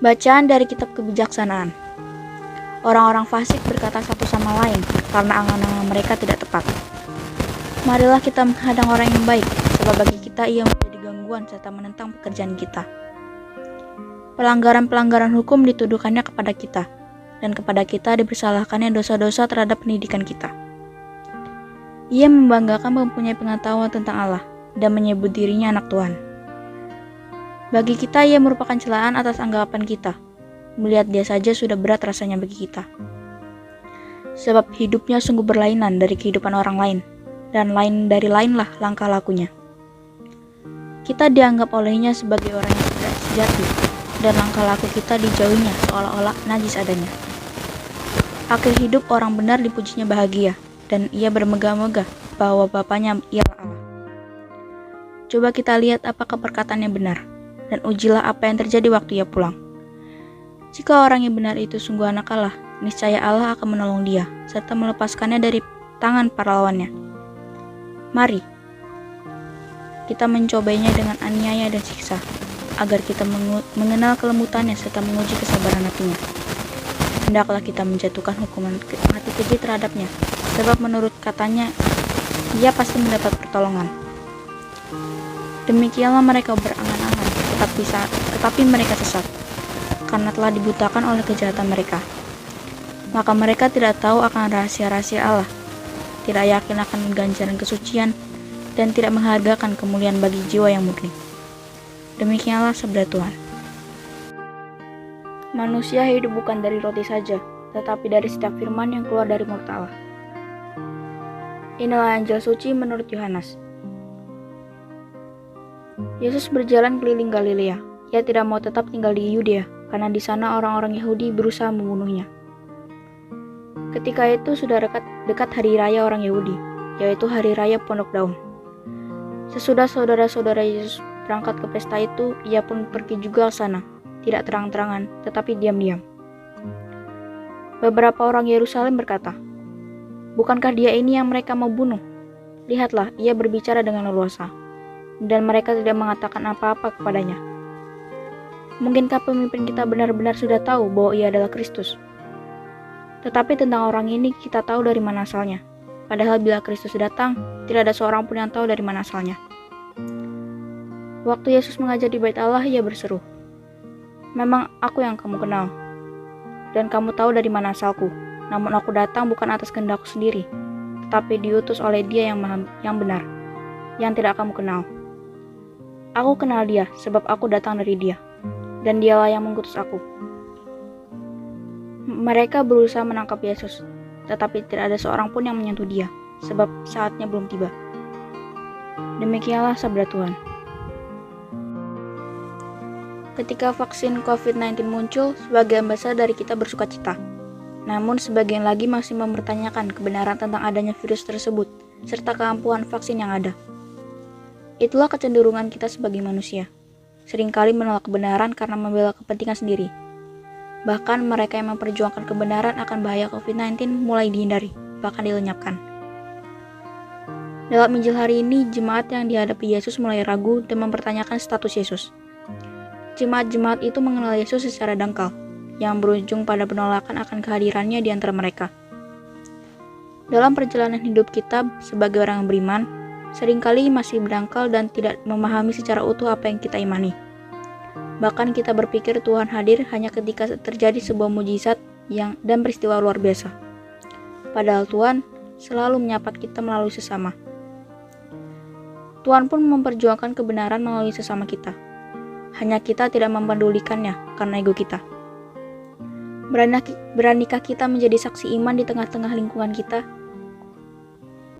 Bacaan dari kitab kebijaksanaan. Orang-orang fasik berkata satu sama lain karena angan-angan mereka tidak tepat. Marilah kita menghadang orang yang baik, sebab bagi kita ia menjadi gangguan serta menentang pekerjaan kita. Pelanggaran-pelanggaran hukum dituduhkannya kepada kita, dan kepada kita dipersalahkannya dosa-dosa terhadap pendidikan kita. Ia membanggakan mempunyai pengetahuan tentang Allah dan menyebut dirinya anak Tuhan. Bagi kita ia merupakan celaan atas anggapan kita. Melihat dia saja sudah berat rasanya bagi kita. Sebab hidupnya sungguh berlainan dari kehidupan orang lain, dan lain dari lainlah langkah lakunya. Kita dianggap olehnya sebagai orang yang tidak sejati, dan langkah laku kita dijauhinya seolah-olah najis adanya. Akhir hidup orang benar dipujinya bahagia, dan ia bermegah-megah bahwa Bapaknya ialah Allah. Coba kita lihat apakah perkataannya benar, dan ujilah apa yang terjadi waktu ia pulang. Jika orang yang benar itu sungguh anak Allah, niscaya Allah akan menolong dia, serta melepaskannya dari tangan para lawannya. Mari, kita mencobanya dengan aniaya dan siksa, agar kita mengenal kelembutannya serta menguji kesabaran hatinya. Hendaklah kita menjatuhkan hukuman mati keji terhadapnya, sebab menurut katanya, ia pasti mendapat pertolongan. Demikianlah mereka berangan-angan, tetapi mereka sesat, karena telah dibutakan oleh kejahatan mereka. Maka mereka tidak tahu akan rahasia-rahasia Allah, tidak yakin akan ganjaran kesucian, dan tidak menghargakan kemuliaan bagi jiwa yang murni. Demikianlah sabda Tuhan. Manusia hidup bukan dari roti saja, tetapi dari setiap firman yang keluar dari mulut Allah. Inilah Injil suci menurut Yohanes. Yesus berjalan keliling Galilea. Ia tidak mau tetap tinggal di Yudea, karena di sana orang-orang Yahudi berusaha membunuhnya. Ketika itu sudah dekat hari raya orang Yahudi, yaitu hari raya Pondok Daun. Sesudah saudara-saudara Yesus berangkat ke pesta itu, ia pun pergi juga ke sana, tidak terang-terangan, tetapi diam-diam. Beberapa orang Yerusalem berkata, "Bukankah dia ini yang mereka mau bunuh? Lihatlah, ia berbicara dengan leluasa, dan mereka tidak mengatakan apa-apa kepadanya. Mungkinkah pemimpin kita benar-benar sudah tahu bahwa ia adalah Kristus? Tetapi tentang orang ini kita tahu dari mana asalnya. Padahal bila Kristus datang, tidak ada seorang pun yang tahu dari mana asalnya." Waktu Yesus mengajar di Bait Allah, ia berseru, "Memang aku yang kamu kenal, dan kamu tahu dari mana asalku. Namun aku datang bukan atas kehendakku sendiri, tetapi diutus oleh Dia yang benar, yang tidak kamu kenal. Aku kenal Dia, sebab aku datang dari Dia, dan Dialah yang mengutus aku." Mereka berusaha menangkap Yesus, tetapi tidak ada seorang pun yang menyentuh Dia, sebab saatnya belum tiba. Demikianlah sabda Tuhan. Ketika vaksin COVID-19 muncul, sebagian besar dari kita bersuka cita. Namun sebagian lagi masih mempertanyakan kebenaran tentang adanya virus tersebut, serta keampuhan vaksin yang ada. Itulah kecenderungan kita sebagai manusia. Seringkali menolak kebenaran karena membela kepentingan sendiri. Bahkan mereka yang memperjuangkan kebenaran akan bahaya COVID-19 mulai dihindari, bahkan dilenyapkan. Dalam Injil hari ini, jemaat yang dihadapi Yesus mulai ragu dan mempertanyakan status Yesus. Jemaat-jemaat itu mengenal Yesus secara dangkal, yang berujung pada penolakan akan kehadirannya di antara mereka. Dalam perjalanan hidup kita sebagai orang yang beriman, seringkali masih berdangkal dan tidak memahami secara utuh apa yang kita imani. Bahkan kita berpikir Tuhan hadir hanya ketika terjadi sebuah mujizat dan peristiwa luar biasa. Padahal Tuhan selalu menyapa kita melalui sesama. Tuhan pun memperjuangkan kebenaran melalui sesama kita. Hanya kita tidak mempedulikannya karena ego kita. Beranikah kita menjadi saksi iman di tengah-tengah lingkungan kita?